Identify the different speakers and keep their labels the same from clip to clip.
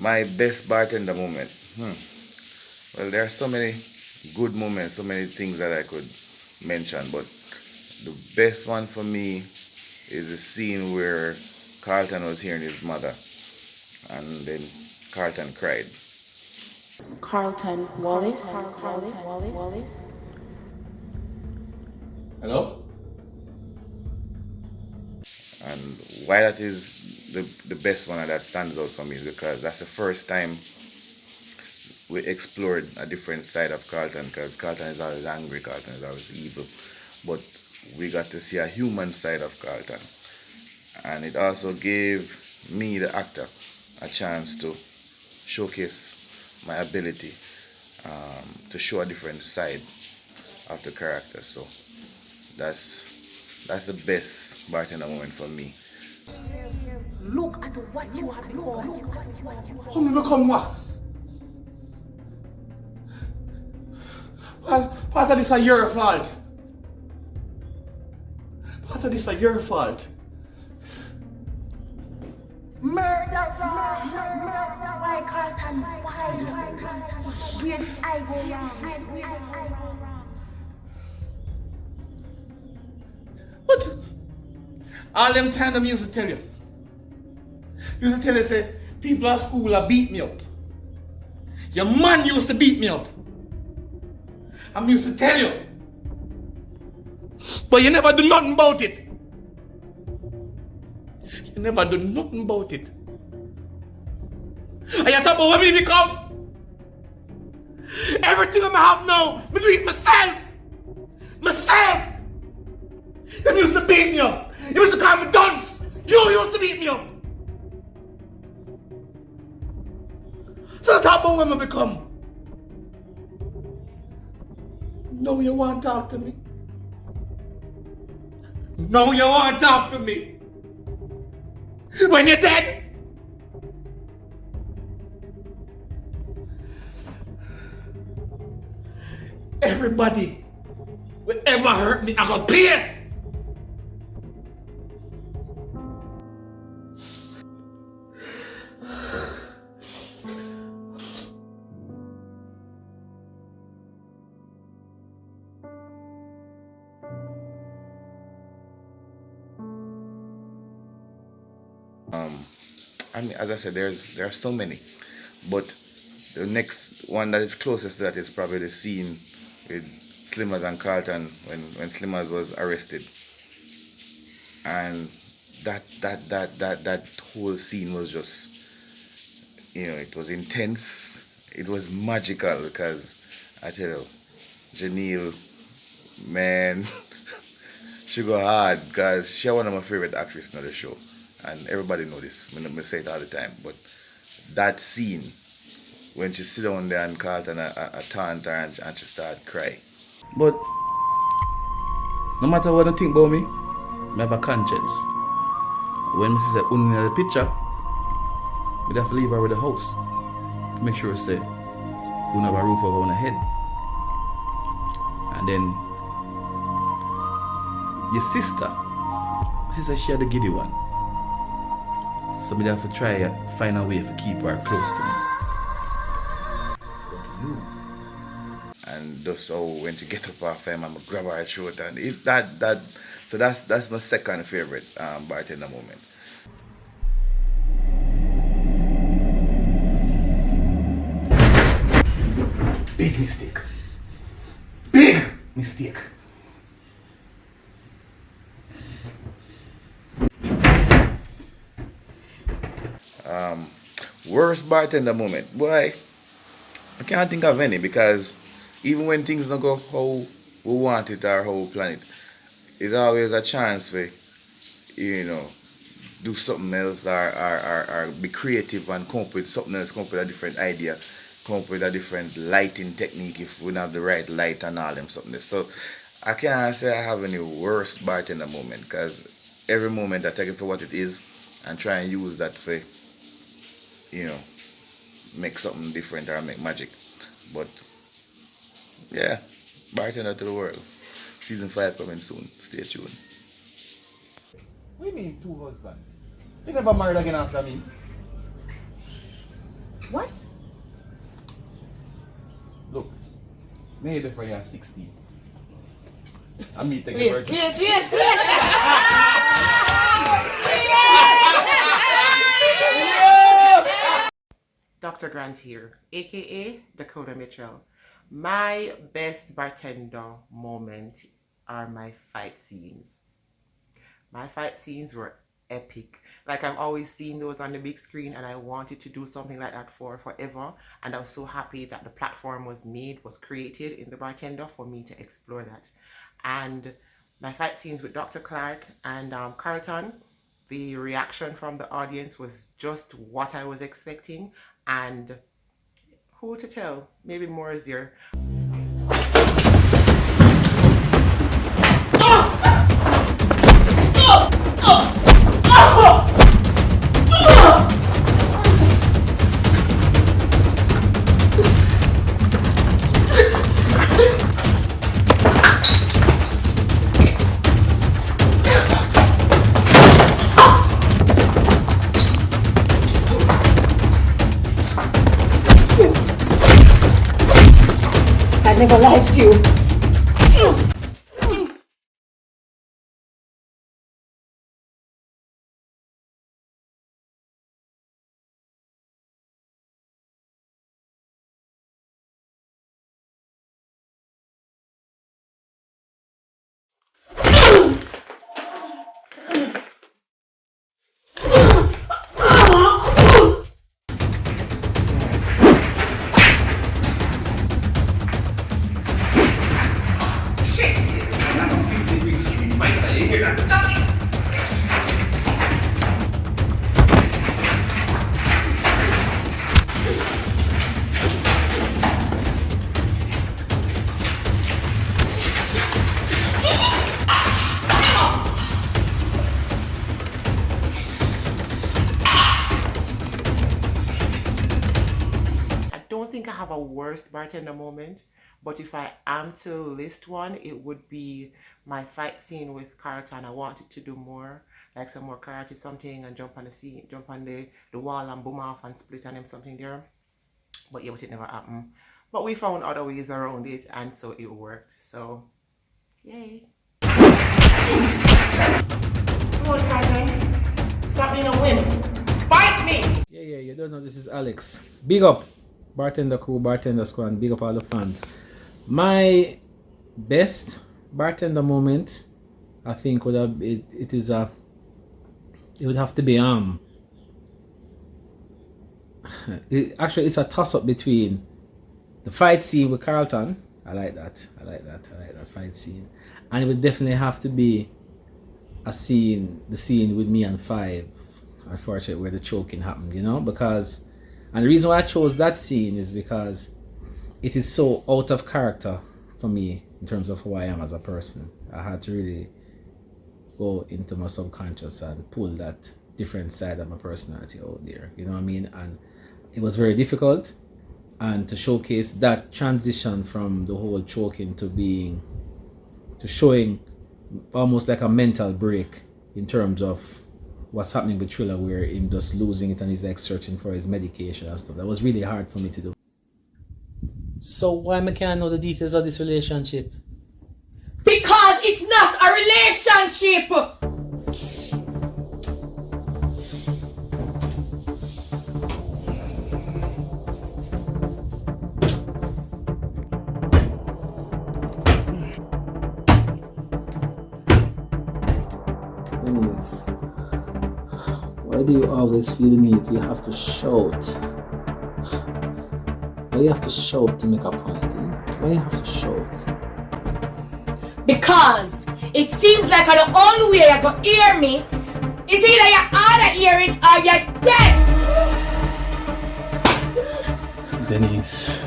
Speaker 1: My best bartender moment. Well, there are so many good moments, so many things that I could mention, but the best one for me is the scene where Carlton was hearing his mother, and then Carlton cried.
Speaker 2: Carlton Wallace.
Speaker 3: Hello?
Speaker 1: And why that is the best one that stands out for me is because that's the first time we explored a different side of Carlton, because Carlton is always angry, Carlton is always evil. But we got to see a human side of Carlton. And it also gave me, the actor, a chance to showcase my ability to show a different side of the character. So that's the best bartender moment for me.
Speaker 2: Look at what you have become.
Speaker 3: How me become what? Part of this is your fault. Part of this is your fault.
Speaker 2: Murderer. Why Carlton? Why? Where did I go wrong?
Speaker 3: What? All them time them used to tell you. Used to tell you, say, people at school have beat me up. Your man used to beat me up. I'm used to tell you. But you never do nothing about it. You never do nothing about it. And you talk about what me become? Everything I have now, me do it myself. Myself. Them used to beat me up. You used to call me dunce. You used to beat me up. So talk about what I become. No, you want to talk to me. No, you want to talk to me. When you're dead. Everybody will ever hurt me, I'm gonna pay.
Speaker 1: I mean, as I said, there are so many, but the next one that is closest to that is probably the scene with Slimmers and Carlton when Slimmers was arrested, and that whole scene was just, it was intense, it was magical, because I tell you, Janelle, man, she go hard, because she's one of my favorite actresses in the show. And everybody know this. I say it all the time. But that scene, when she sit down there and Carlton a taunt her and she start cry. But no matter what I think about me, I have a conscience. When I see Uni in the picture, I have to leave her with the house. Make sure I say, we have a roof over her head. And then your sister, she had the giddy one. So I have to try to find a way to keep her close to me. But you. And that's how when she get up off him, I'm gonna grab her throat, and so that's my second favorite bartender moment.
Speaker 3: Big mistake. Big mistake.
Speaker 1: Worst bartender moment, boy, I can't think of any, because even when things don't go how we want it or how we plan it, it's always a chance for, do something else, or be creative and come up with something else, come up with a different idea, come up with a different lighting technique if we don't have the right light and all them something. So I can't say I have any worst bartender moment, because every moment I take it for what it is and try and use that for, make something different or make magic. But yeah, bartender to the world. Season 5 coming soon. Stay tuned.
Speaker 3: What do you mean two husbands? You never married again after me?
Speaker 4: What?
Speaker 3: Look, maybe for you 16. I mean, take
Speaker 4: Wait,
Speaker 3: the virgin.
Speaker 4: yes. Dr. Grant here, aka Dakota Mitchell. My best bartender moment are my fight scenes. My fight scenes were epic. Like I've always seen those on the big screen and I wanted to do something like that for forever. And I was so happy that the platform was created in the bartender for me to explore that. And my fight scenes with Dr. Clark and Carlton, the reaction from the audience was just what I was expecting. And who to tell? Maybe more is there.
Speaker 2: I never liked you.
Speaker 4: I don't think I have a worst bartender moment, but if I am to list one, it would be my fight scene with Carlton. I wanted to do more, like some more karate something and jump on the wall and boom off and split on him something there. But yeah, but it never happened. But we found other ways around it and so it worked. So, yay. Come on, Carlton. Stop being a wimp. Fight me!
Speaker 5: Yeah, you don't know this is Alex. Big up bartender crew, bartender squad, big up all the fans. My best bartender moment, I think would have it would have to be actually it's a toss up between the fight scene with Carlton. I like that fight scene. And it would definitely have to be the scene with me and Five, unfortunately, where the choking happened, because, and the reason why I chose that scene is because it is so out of character for me in terms of who I am as a person. I had to really go into my subconscious and pull that different side of my personality out there, you know what I mean? And it was very difficult, and to showcase that transition from the whole choking to showing almost like a mental break in terms of what's happening with Thriller, where him just losing it and he's like searching for his medication and stuff. That was really hard for me to do. So why I can't know the details of this relationship?
Speaker 2: Because it's not a relationship!
Speaker 5: Denise, why do you always feel the need you have to shout? Why you have to shout to make a point? Why you have to shout?
Speaker 2: Because it seems like the only way you're gonna hear me is either you're hard of hearing or you're deaf!
Speaker 5: Denise,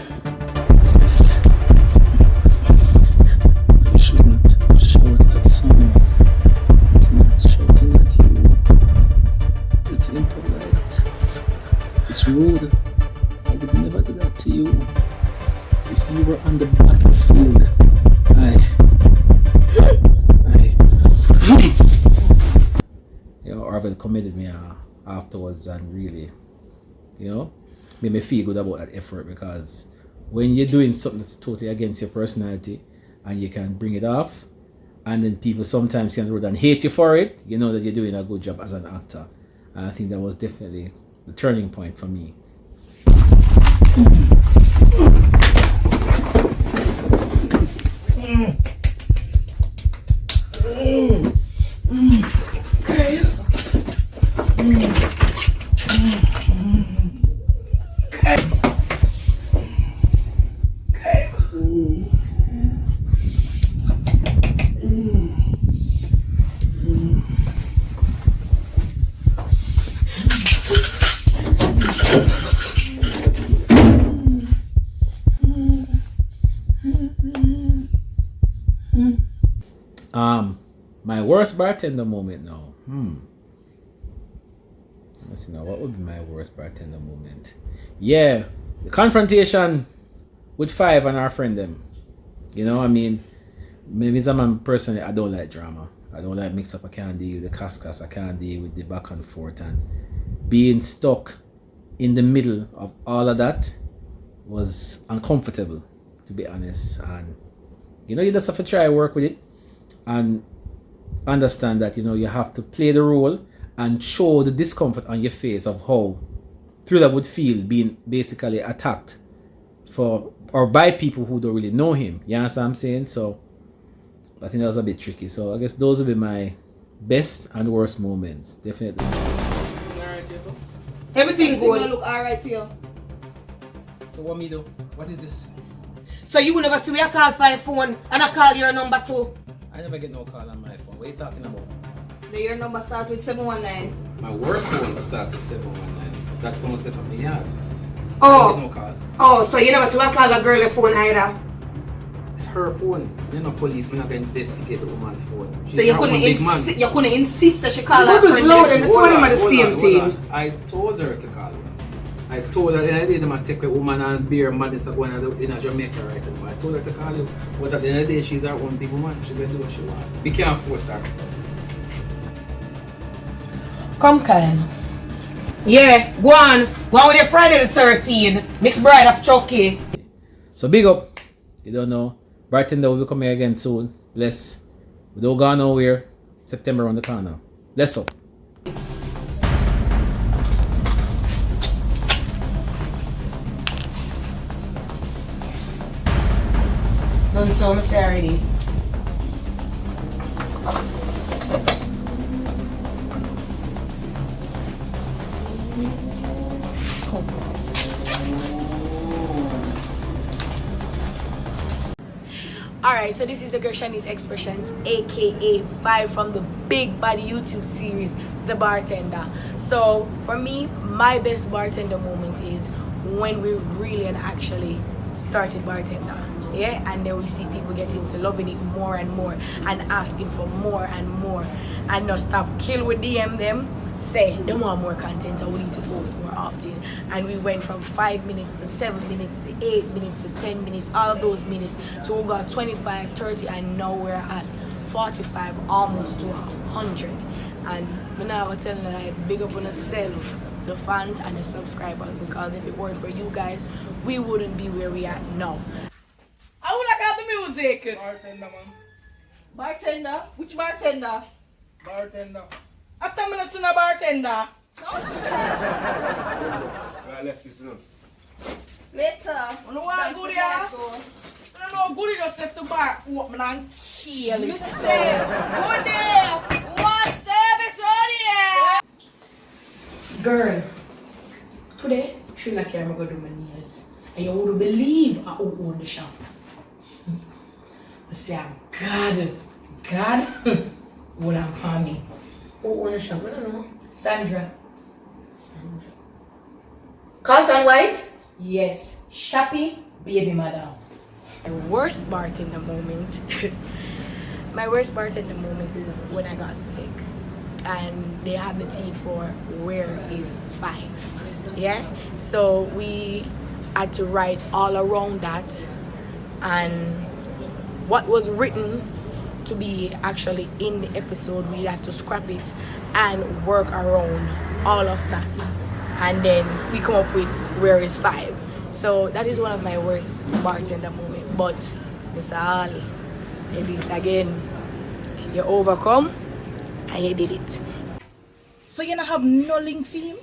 Speaker 5: you shouldn't shout at someone who's not shouting at you. It's impolite. It's rude. I would never do that to you. If you were on the battlefield, Arvin committed me afterwards, and really, made me feel good about that effort, because when you're doing something that's totally against your personality and you can bring it off, and then people sometimes can road and hate you for it, you know that you're doing a good job as an actor. And I think that was definitely the turning point for me. My worst bartender moment now. Let's see now, what would be my worst bartender moment? Yeah, the confrontation with Five and our friend them. You know, I mean, maybe as a man personally, I don't like drama. I don't like mix up. I can't deal with the cascas. I can't deal with the back and forth, and being stuck in the middle of all of that was uncomfortable, to be honest. And you know, you just have to try work with it and understand that, you know, you have to play the role and show the discomfort on your face of how Thriller would feel being basically attacked for or by people who don't really know him. You understand what I'm saying? So I think that was a bit tricky. So I guess those would be my best and worst moments, definitely.
Speaker 2: Everything good.
Speaker 6: Look alright to you.
Speaker 5: So what me do? What is this?
Speaker 2: So you never see me I call 5 phone and I call your number too.
Speaker 5: I never get no call on my phone. What are you talking about?
Speaker 6: No, your number starts with 719.
Speaker 5: My work phone starts with 719. That phone set on the yard.
Speaker 2: Oh.
Speaker 5: No call.
Speaker 2: Oh, so you never see me call a girl a phone either.
Speaker 5: It's her phone. You're not police. We're not going to investigate the woman's phone.
Speaker 2: So you couldn't insist that she call her
Speaker 6: was
Speaker 2: friend.
Speaker 6: loud and
Speaker 2: The two of them are the same thing.
Speaker 5: I told her to call her. I told her, and I did them take a woman and beer madness going in a Jamaica right now. I told her to call you. But at the end of the day, she's her own big woman. She can do what she wants. We can't force her.
Speaker 2: Come, Kyle. Yeah, go on. Go on with your Friday the 13th. Miss Bride of Chucky.
Speaker 5: So big up. You don't know. Bartender will be coming again soon. Bless. We don't go nowhere. September on the corner. Bless up.
Speaker 2: Done so, Miss already.
Speaker 7: Alright, so this is your girl Shani's Expressions, aka Five from the Big Body YouTube series, The Bartender. So for me, my best bartender moment is when we really and actually started bartender. Yeah, and then we see people getting into loving it more and more and asking for more and more, and not stop kill with DM them, say they want more content and we need to post more often. And we went from 5 minutes to 7 minutes to 8 minutes to 10 minutes, all of those minutes to over 25, 30, and now we're at 45, almost to 100. And we now are telling like big up on yourself, the fans and the subscribers, because if it weren't for you guys, we wouldn't be where we are now.
Speaker 6: I would like have the music.
Speaker 3: Bartender, man.
Speaker 6: Bartender? Which bartender?
Speaker 3: Bartender.
Speaker 6: After I'm not seeing a bartender.
Speaker 3: Well, let's see soon.
Speaker 6: Later.
Speaker 2: I don't want to go there. I don't know, good enough to bar. Open and kill it.
Speaker 6: Mr. Good day. What service on here?
Speaker 2: Girl, today, Sri Lanka I'm going to do my nails. And you would believe I own the shop. I say, God, what I'm for me. Who own the shop? I don't know. Sandra. Carlton wife? Yes. Shappy, baby madam.
Speaker 7: My worst bartender moment my worst bartender moment is when I got sick and they had the tea for where is Five. Yeah, so we had to write all around that, and what was written to be actually in the episode we had to scrap it and work around all of that. and then we come up with where is 5. So that is one of my worst bartender moments. But it's all, you do it again. You overcome and you did it.
Speaker 2: So you don't have no link for him?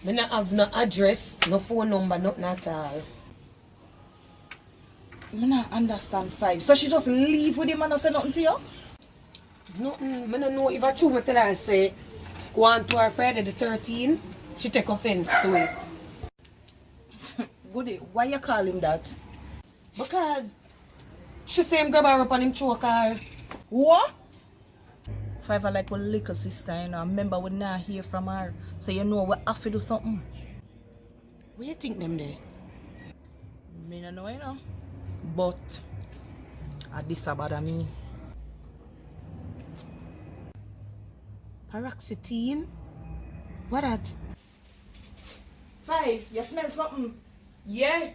Speaker 8: Me not have no address, no phone number, nothing at all.
Speaker 2: I don't understand 5. So she just leave with him and not say nothing to you?
Speaker 8: Nothing. I don't know if I true me tell her say go on to her Friday the 13th, she take offense to it.
Speaker 2: Goody, why you call him that?
Speaker 8: Because she say him grab her up and him choke her.
Speaker 2: What? 5 are like a little sister, you know. Remember we not hear from her. So you know we have to do something.
Speaker 8: What you think them there?
Speaker 2: Me no know, you know. But this about me.
Speaker 8: Paroxetine? What that?
Speaker 2: 5, you smell something?
Speaker 7: Yeah,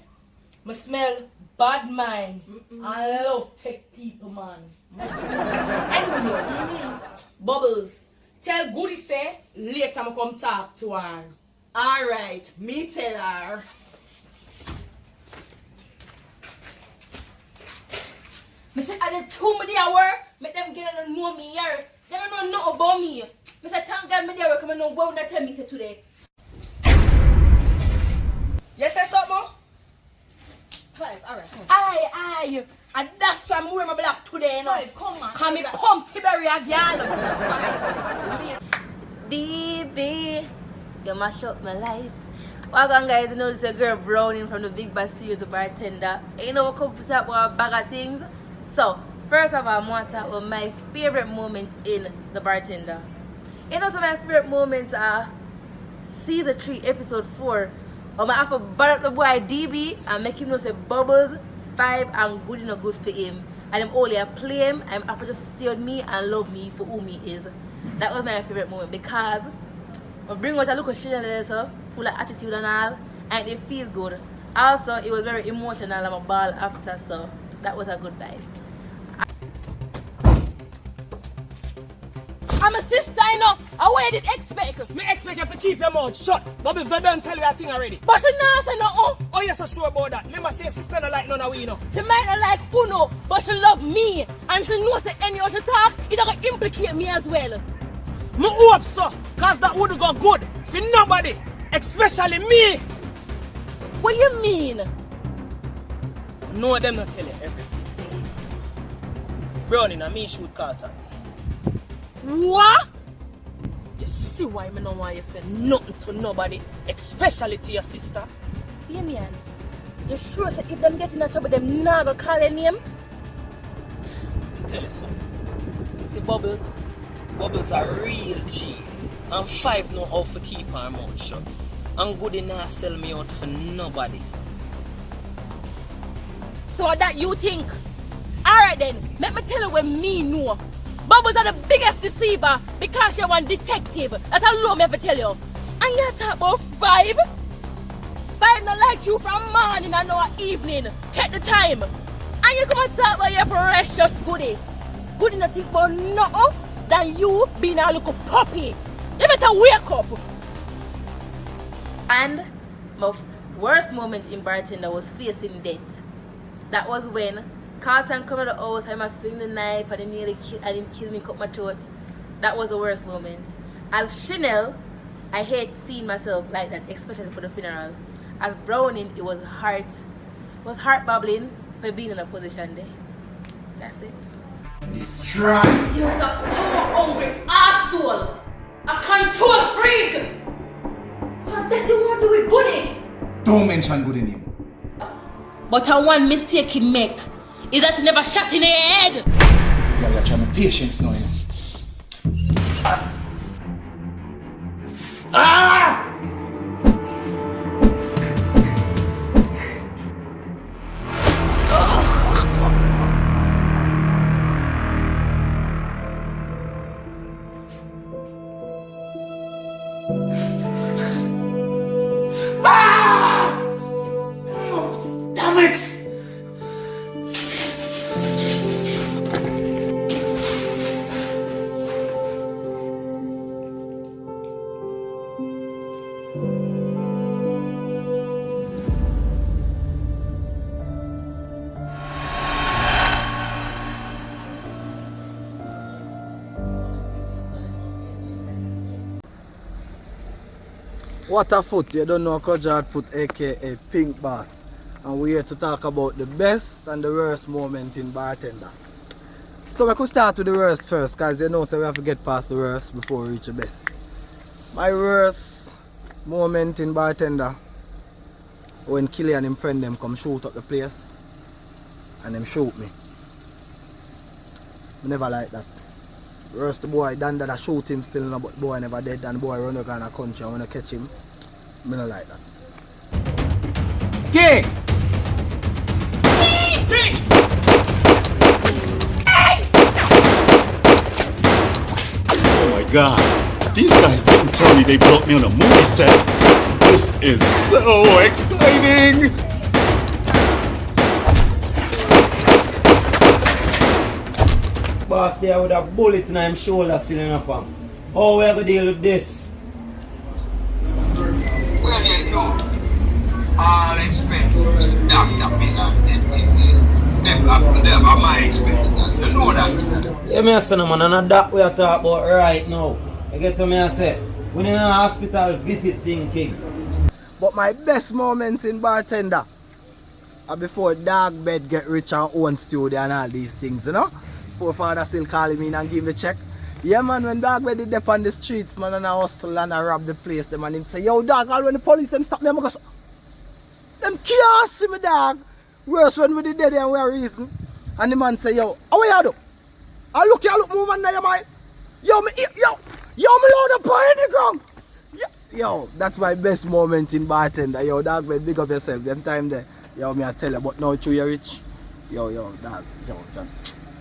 Speaker 7: I smell bad mind. I love fake people, man. Anyways, Bubbles, tell Goody say later I come talk to her.
Speaker 2: Alright, me tell her.
Speaker 7: I say I did 2 minutes hour, make them get to know me here. They don't know nothing about me. I say thank God me there come and know what they tell me today. You say something?
Speaker 2: 5, alright.
Speaker 7: Aye. And that's why I'm wearing my black today, you know.
Speaker 2: 5, come on.
Speaker 7: Cause me come to bury a girl. DB, you mash up my life. Welcome guys, you know this is a girl Browning from the Big Bad series of Bartender. You know what comes up with a bag of things. So, first of all, I want to talk about my favorite moment in the Bartender. You know some of my favorite moments are season 3, episode 4. I have to butt up the boy DB and make him know say Bubbles 5 and good enough good for him. And I'm only a play him. I'm have to just stay on me and love me for who he is. That was my favorite moment because I bring out a look of shit and so full of attitude and all, and it feels good. Also, it was very emotional. I'm a ball after, so that was a good vibe. I'm a sister, you know. I did expect.
Speaker 9: Me expect you to keep your mouth shut. Bubbles, they don't tell you a thing already.
Speaker 7: But she not say no.
Speaker 9: Oh, you're so sure about that. Remember, say sister don't like none of we, you know.
Speaker 7: She might not like Uno, but she love me. And she knows that any other talk, it gonna implicate me as well.
Speaker 9: Me hope so, cause that would go good for nobody, especially me.
Speaker 7: What do you mean?
Speaker 9: No, them not tell you everything. Browning and me shoot Carlton.
Speaker 7: What?
Speaker 9: You see why me don't want you say nothing to nobody, especially to your sister?
Speaker 7: Yeah, man. You sure that if them get in trouble, them not gonna call your name?
Speaker 9: Tell you something. You see Bubbles? Bubbles are real G. And 5 know how to keep her mouth shut. And good enough sell me out for nobody.
Speaker 7: So that you think? Alright then, let me tell you what me know. Bubbles are the biggest deceiver because you're one detective. That's how me ever tell you. And you talk about 5? 5 not like you from morning and no evening. Take the time. And you come and talk about your precious goodie. Goodie not think about nothing than you being a little puppy. You better wake up. And my worst moment in Bartender was facing death. That was when Carlton come to the house, I must swing the knife and he nearly kill me, cut my throat. That was the worst moment. As Chanel, I hate seeing myself like that, especially for the funeral. As Browning, it was heart bubbling for being in a position there. That's it.
Speaker 1: Destroy.
Speaker 7: You're a power-hungry asshole, a control freak. So that you want to do with Goody.
Speaker 1: Don't mention good in him.
Speaker 7: But one mistake he make is that he never shot in the head.
Speaker 1: Yeah, you're trying to patience now, you know. Damn it!
Speaker 10: What a foot, you don't know Kojard Foot aka Pink Boss. And we're here to talk about the best and the worst moment in Bartender. So we could start with the worst first, because you know so we have to get past the worst before we reach the best. My worst moment in Bartender, when Killy and him friend them come shoot up the place and them shoot me. I never like that. Worst the boy done that I shoot him still, no, but the boy never dead and the boy run around the country and when I catch him, I don't like that.
Speaker 3: King!
Speaker 11: Oh my god, these guys didn't tell me they brought me on a movie set. This is so exciting!
Speaker 12: Boss there with a bullet in his shoulder still in a farm. How we have to deal with this?
Speaker 13: Well, you know, all expenses deduct up in them are my expenses. You know that.
Speaker 12: Yeah, me say no man, and that we are talking about right now. You get to me and say, we in a hospital visit thinking.
Speaker 10: But my best moments in Bartender are before dog bed get rich and own studio and all these things, you know? Before father still calling me and give the check. Yeah man, when dog bed did up on the streets, man, and I hustle and I rob the place, them and him say, yo dog, all when the police them stop me, I'm going to go, them can't see me dog. Worse when we did there and we are reason. And the man say, yo, how you do? I look move on there, man. Yo, me load up on the ground. Yo, that's my best moment in Bartender. Yo, dog, man, big up yourself. Them time there. Yo, me I tell you, but now you you're rich. Yo, dog,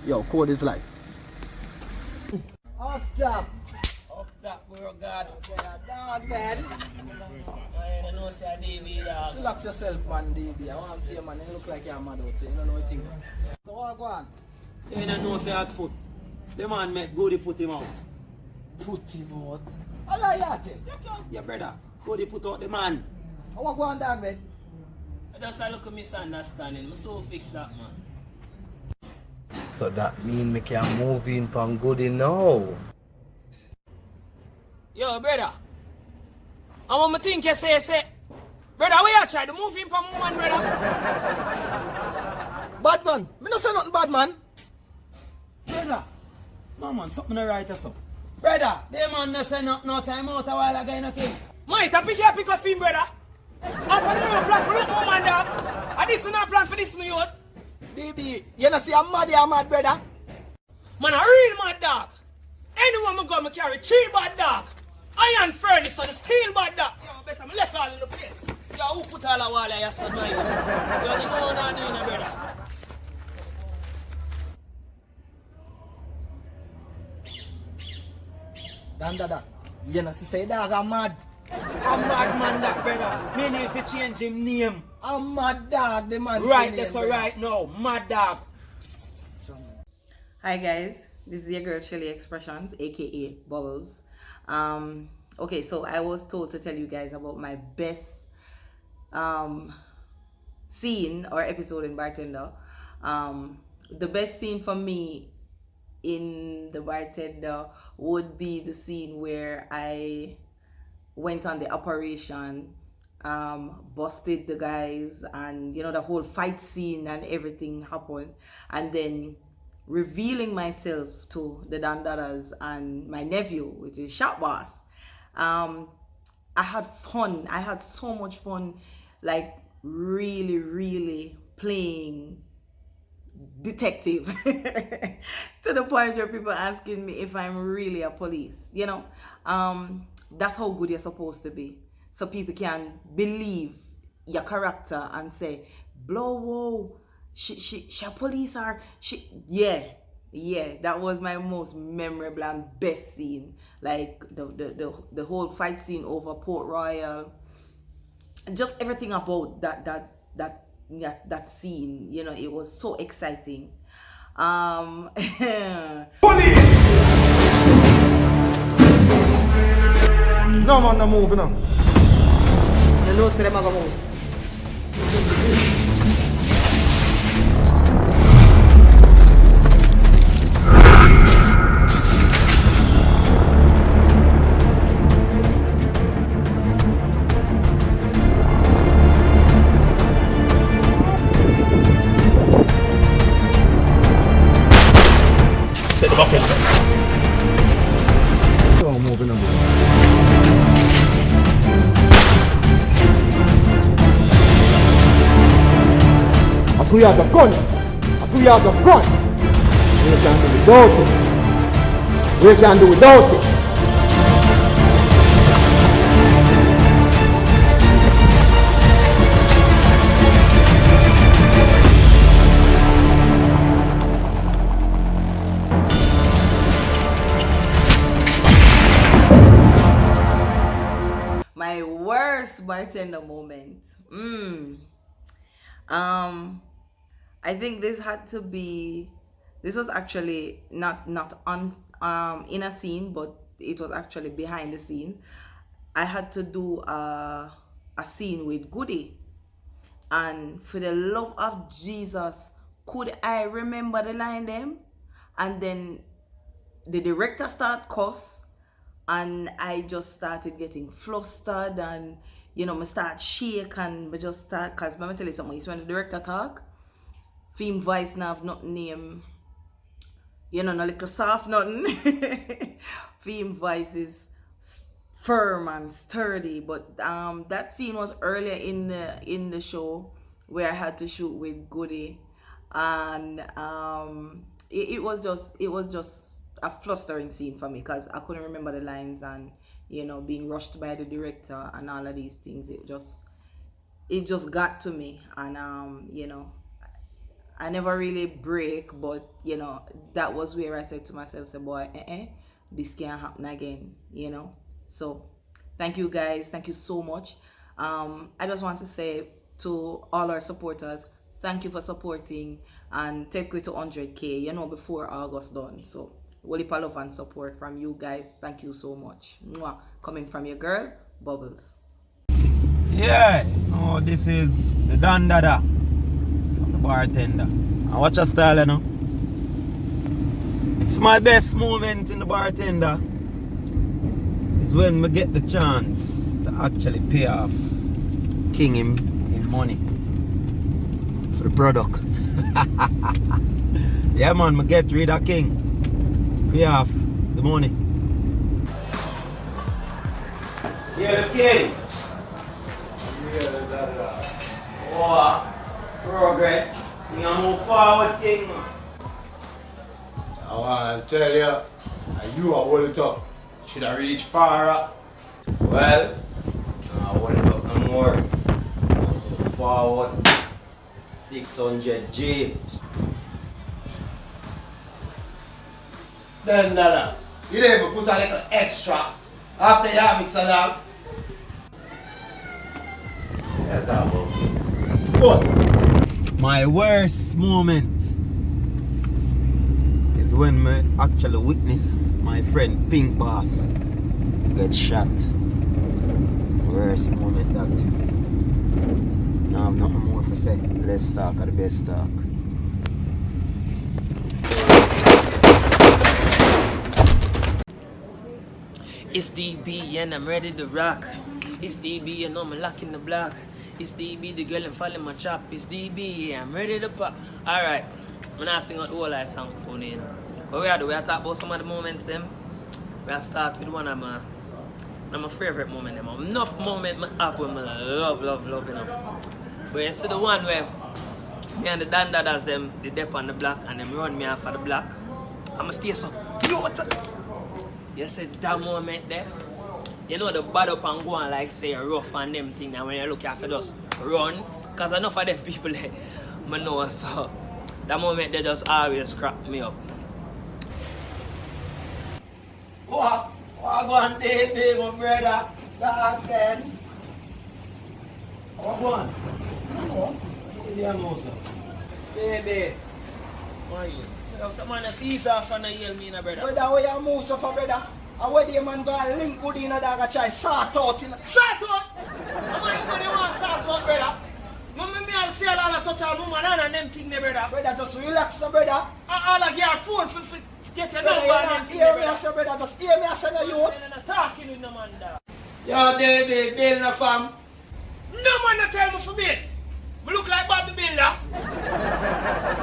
Speaker 10: yo, code is life.
Speaker 12: Up top, we're God. Dog, man. I know say DB, dog.
Speaker 10: Relax yourself, man, DB. I want to hear, man. You look like you're mad out there. You don't know what you think. So what go on?
Speaker 12: You don't know say hot foot. The man make Goody put him out.
Speaker 10: Put him out? I like that.
Speaker 12: Yeah, brother. Goody put out the man.
Speaker 10: I want to go on, dog, man.
Speaker 9: That's a look at misunderstanding. I'm so fix that, man.
Speaker 10: So that mean me can move in from Goody now.
Speaker 9: Yo, brother. I want to think you say, brother, we are trying to move in from woman, brother.
Speaker 10: Bad man. Me not say nothing bad, man.
Speaker 12: Brother. No, man, something right or so. Brother, they man no say no time out a while again, okay?
Speaker 9: Mate, I pick up him, brother. I'm going to plan for look, woman, dog. And this is not plan for this, me, youth.
Speaker 10: DB, you know see I'm mad, brother.
Speaker 9: Man, a real mad dog. Anyone me go, me carry 3 bad dog. Iron furnace, so the steel bad dog. Yo, better me left all in the place. Yo, who put all the wall there, you son, man? Yo, you know what I'm doing, brother.
Speaker 10: Dada, you know, say dog, I'm mad.
Speaker 12: I'm mad man that brother. Me need to change him name.
Speaker 10: I'm mad dog, the man.
Speaker 12: Right, that's all right now. Mad dog.
Speaker 14: Hi guys, this is your girl Shelly Expressions, aka Bubbles. Okay, so I was told to tell you guys about my best scene or episode in Bartender. The best scene for me in the Bartender would be the scene where I went on the operation, busted the guys, and you know, the whole fight scene and everything happened, and then revealing myself to the Dandadas and my nephew, which is Shop Boss. I had fun. I had so much fun, like really playing detective to the point where people asking me if I'm really a police, you know. That's how good you're supposed to be, so people can believe your character and say, blow, whoa, she a police, or yeah, that was my most memorable and best scene. Like the whole fight scene over Port Royal, just everything about that scene, you know, it was so exciting.
Speaker 3: Police! No man, no move now.
Speaker 10: You know, say them a go move.
Speaker 12: we have the gun, and we have the gun. We can do without it. We can do without it.
Speaker 14: My worst bartender moment. I think this was actually not on in a scene, but it was actually behind the scenes. I had to do a scene with Goody, and for the love of Jesus, could I remember the line them? And then the director started cuss, and I just started getting flustered, and me start shake, and me just start, cause let me tell you something, it's when the director talk, film voice now have nothing name, no little soft nothing. Film voice is firm and sturdy, but that scene was earlier in the show where I had to shoot with Goody, and it was just a flustering scene for me because I couldn't remember the lines, and being rushed by the director and all of these things, it just got to me, and I never really break, but that was where I said to myself, say, boy, this can't happen again, so thank you guys, thank you so much. I just want to say to all our supporters, thank you for supporting, and take it to 100K, before August done. So whole heap of love and support from you guys. Thank you so much. Mwah. Coming from your girl, Bubbles.
Speaker 12: Yeah, this is the Dandada from the bartender. And watch your style, It's my best moment in the bartender. It's when we get the chance to actually pay off King in money for the product. Yeah, man, I get rid of King. Pay off the money. Yeah, the King. Oh, progress. You gonna move forward, King.
Speaker 15: I want to tell you, you are hold it up. Should I reach far up?
Speaker 12: Well, I hold it up no more. Move forward. 600G.
Speaker 15: Then, you didn't even put a little extra after you have mix and all.
Speaker 12: But my worst moment is when I actually witness my friend Pink Boss get shot. Worst moment that. Now I have nothing more to say. Let's talk at the best talk.
Speaker 9: It's DB and I'm ready to rock. It's DB and I'm locking the block. It's DB, the girl and falling my chop. It's DB, yeah, I'm ready to pop. Alright, I'm not singing out the whole song for you. But we are talk about some of the moments them. We start with one of my favorite moments them. Enough moment I have with my love, But you see the one where me and the Dandadas them, they dip on the block and them run me off of the block. I'ma stay so. Yo, what the? You see that moment there? You know the bad up and go on like say rough and them thing, and when you look after just run, cause enough of them people there, I know, so that moment they just always crack me up.
Speaker 12: What going baby, my brother? That then. What going? Baby.
Speaker 9: Why you? Someone a feast off and a yell me, brother.
Speaker 10: Brother, where you move so for brother? And where the man go and link good in a dog and try sort out in a...
Speaker 9: Sort out? How you want sort out, brother? Mama, me I'll see a lot of touch on woman and them thing there, brother.
Speaker 10: Brother, just relax now, brother.
Speaker 9: All of your phone for get a number
Speaker 10: Brother,
Speaker 9: and them
Speaker 10: hear
Speaker 9: thing
Speaker 10: me, I say, brother, just hear me, I say, no, you.
Speaker 9: I'm talking with no man there.
Speaker 12: Yo, David, Bill na fam.
Speaker 9: No man not tell me for Bill. Me look like Bob the Builder.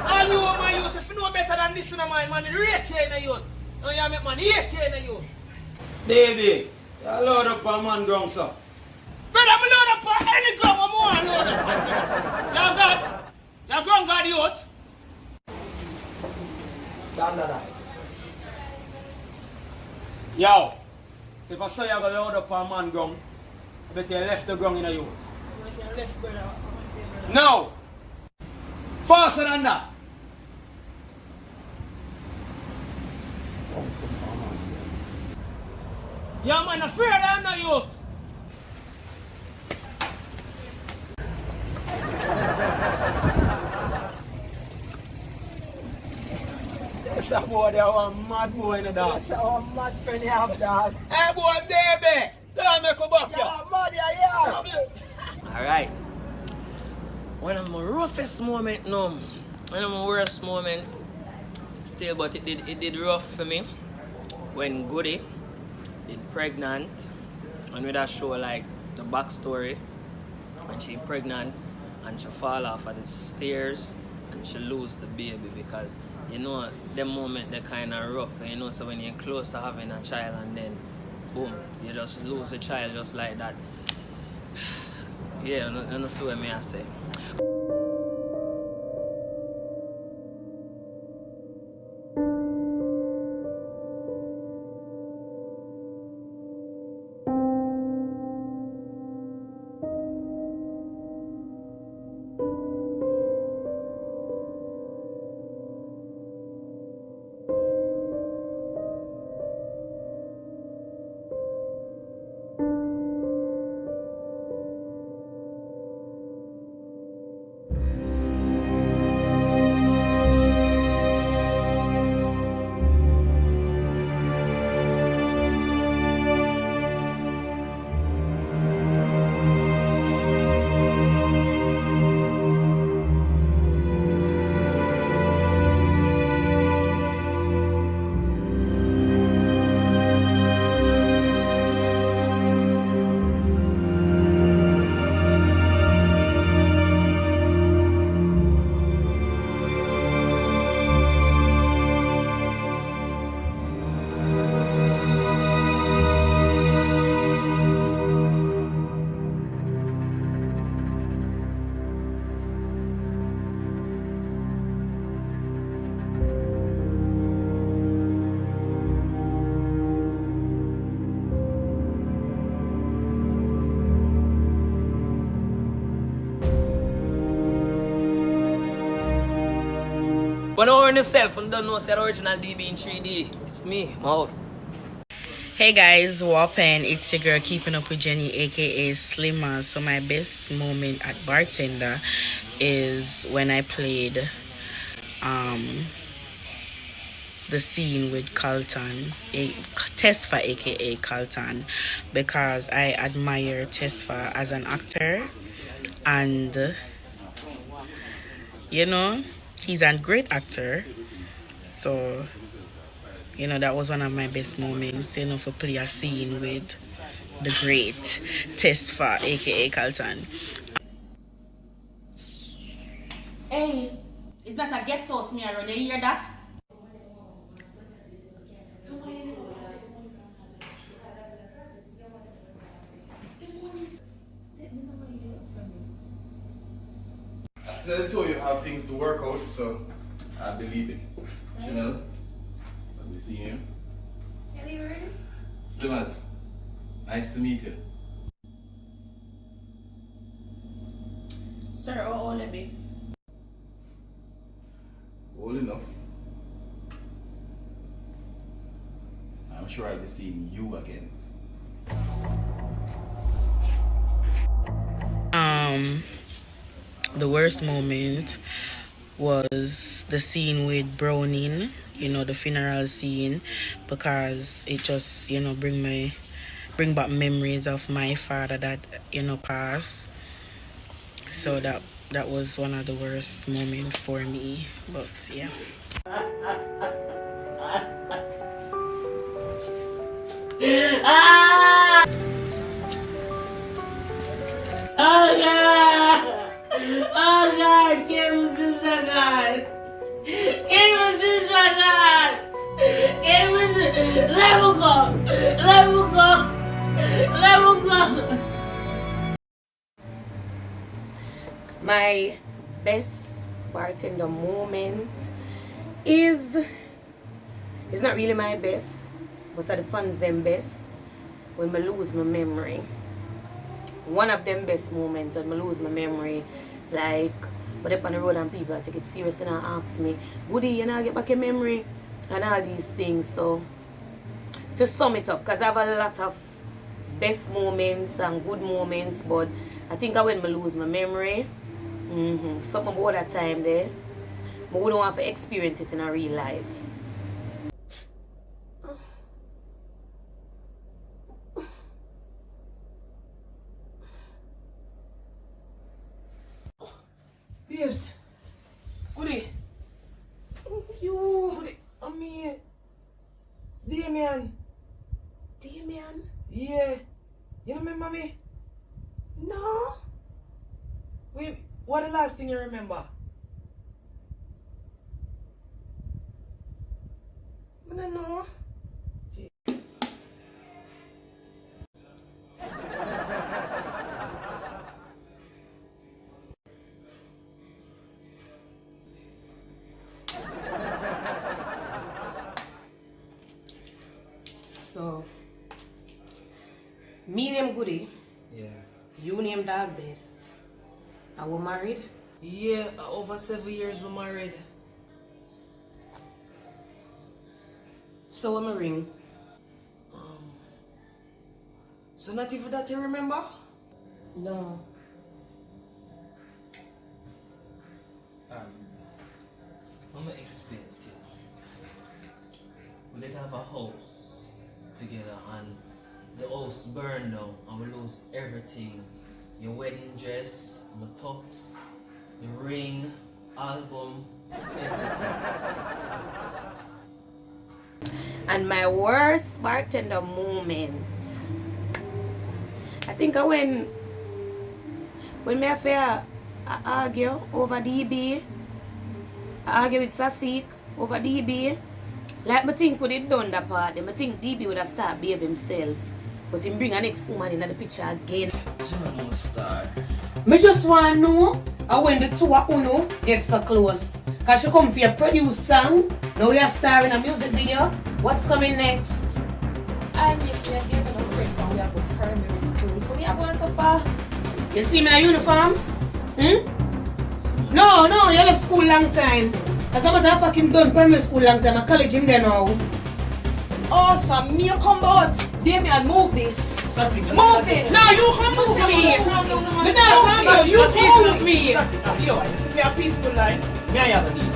Speaker 9: All you my youth, if you know better than this, my man, rate you in the youth. No, you make man hate you in the youth.
Speaker 12: David, you load up a man ground, sir.
Speaker 9: Brother, me load up on any ground, I'm more load up on. You got? You
Speaker 3: Now go and guard youth. Yo, so if I say you're going to load up on man ground, I bet you left the ground in a youth. No! Faster than that! Yeah, man, afraid I'm not youth!
Speaker 12: That's a boy there, a mad boy in the dog.
Speaker 10: That's our mad friend you have, dog.
Speaker 12: Hey boy, baby! Don't make a buck
Speaker 10: Yeah, mad, yeah.
Speaker 9: Alright. One of my roughest moment, no. One of my worst moment, still, but it did rough for me. When Goody did pregnant, and with that show like the backstory, and she pregnant, and she fall off of the stairs, and she lose the baby because, you know, the moment they're kind of rough, you know, so when you're close to having a child and then, boom, you just lose the child just like that. Yeah, and that's what I say. But don't worry yourself, and don't know the original DB in 3D. It's me, Mo.
Speaker 16: Hey guys, Wapen, it's your girl Keeping Up with Jenny, aka Slimmer. So my best moment at Bartender is when I played the scene with Carlton, Tesfa aka Carlton, because I admire Tesfa as an actor, and you know, he's a great actor. So you know, that was one of my best moments, you know, for play a scene with the great Tesfa aka Carlton.
Speaker 8: Hey, it's not a guest house, me around. You hear that?
Speaker 1: I still told you have things to work out, so I believe it. Chanel, let me see you. Slimmers, nice to meet you.
Speaker 8: Sir, how old are you?
Speaker 1: Old enough. I'm sure I'll be seeing you again.
Speaker 16: The worst moment was the scene with Browning, you know, the funeral scene, because it just, you know, bring back memories of my father that, you know, passed. So that was one of the worst moments for me. But yeah.
Speaker 8: Oh God! Oh God! Give us this God! Give us this God! Give us this! Let me go! Let me go! Let me go! My best
Speaker 2: bartender moment is, it's not really my best, but are the fans them best when I lose my memory. One of them best moments when I lose my memory, like, but up on the road and people take it serious and ask me, Goody, you know, get back your memory and all these things. So to sum it up, because I have a lot of best moments and good moments, but I think when I lose my memory, something about that time there, I wouldn't want to experience it in a real life.
Speaker 8: Babes, Goody. You. Goody, I'm here. Damien.
Speaker 2: Damien?
Speaker 8: Yeah. You don't remember me?
Speaker 2: No.
Speaker 8: Wait, what the last thing you remember?
Speaker 2: I don't know. So, me name Goody.
Speaker 8: Yeah.
Speaker 2: You name Dogbed. Are we married?
Speaker 8: Yeah, over 7 years we're married.
Speaker 2: So I'm a ring.
Speaker 8: So not even that you remember?
Speaker 2: No.
Speaker 9: I'm gonna expect you. We did have a house together and the house burned down and we lose everything. Your wedding dress, my tux, the ring, album, everything.
Speaker 2: And my worst bartender moment, I think when me I argue over DB, I argue with Sasik over DB. Like me think we did done that part, I think DB would have started behave himself. But him bring a next woman in the picture again.
Speaker 9: John star.
Speaker 2: Me just want to know when the two of Uno get so close. Cause she come for your produce song. Now you're starring a music video. What's coming next?
Speaker 7: And yes, we are giving a friend from we are going primary school. So we are going so far.
Speaker 2: You see me in a uniform? No, you left school long time. Cause I was a fucking done primary school long time. I college him there now.
Speaker 7: Awesome, me come out. Damien, move this.
Speaker 8: Sassy,
Speaker 7: Move this.
Speaker 2: No, you come move me.
Speaker 8: You move me. Yo, this is a peaceful life. Me I have a need.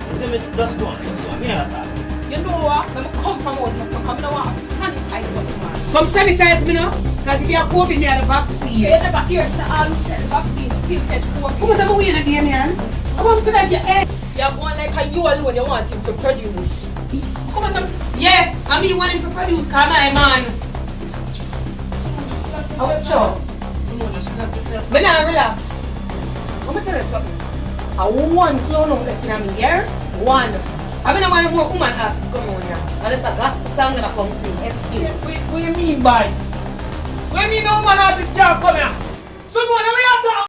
Speaker 8: You see me just go on. Me I have.
Speaker 7: You know what? When I come from out here, so come now want to sanitize up, man.
Speaker 2: Come sanitize me now. Cause if you are COVID, me have the vaccine.
Speaker 7: So you never hear say all who check the vaccine still catch COVID.
Speaker 2: Come on, I'm going to Damien. I want to like your head.
Speaker 7: You're going like a you alone, you want him to produce.
Speaker 2: Come on, yeah, I mean you want him to produce, come on, man. Oh, sure. But now relax. Let me tell you something. I want clown out left in my ear. One. I mean I want more woman artists come on here. And it's a gospel song that I come sing.
Speaker 8: What do you mean by? When you know woman artists can't come here? So we have to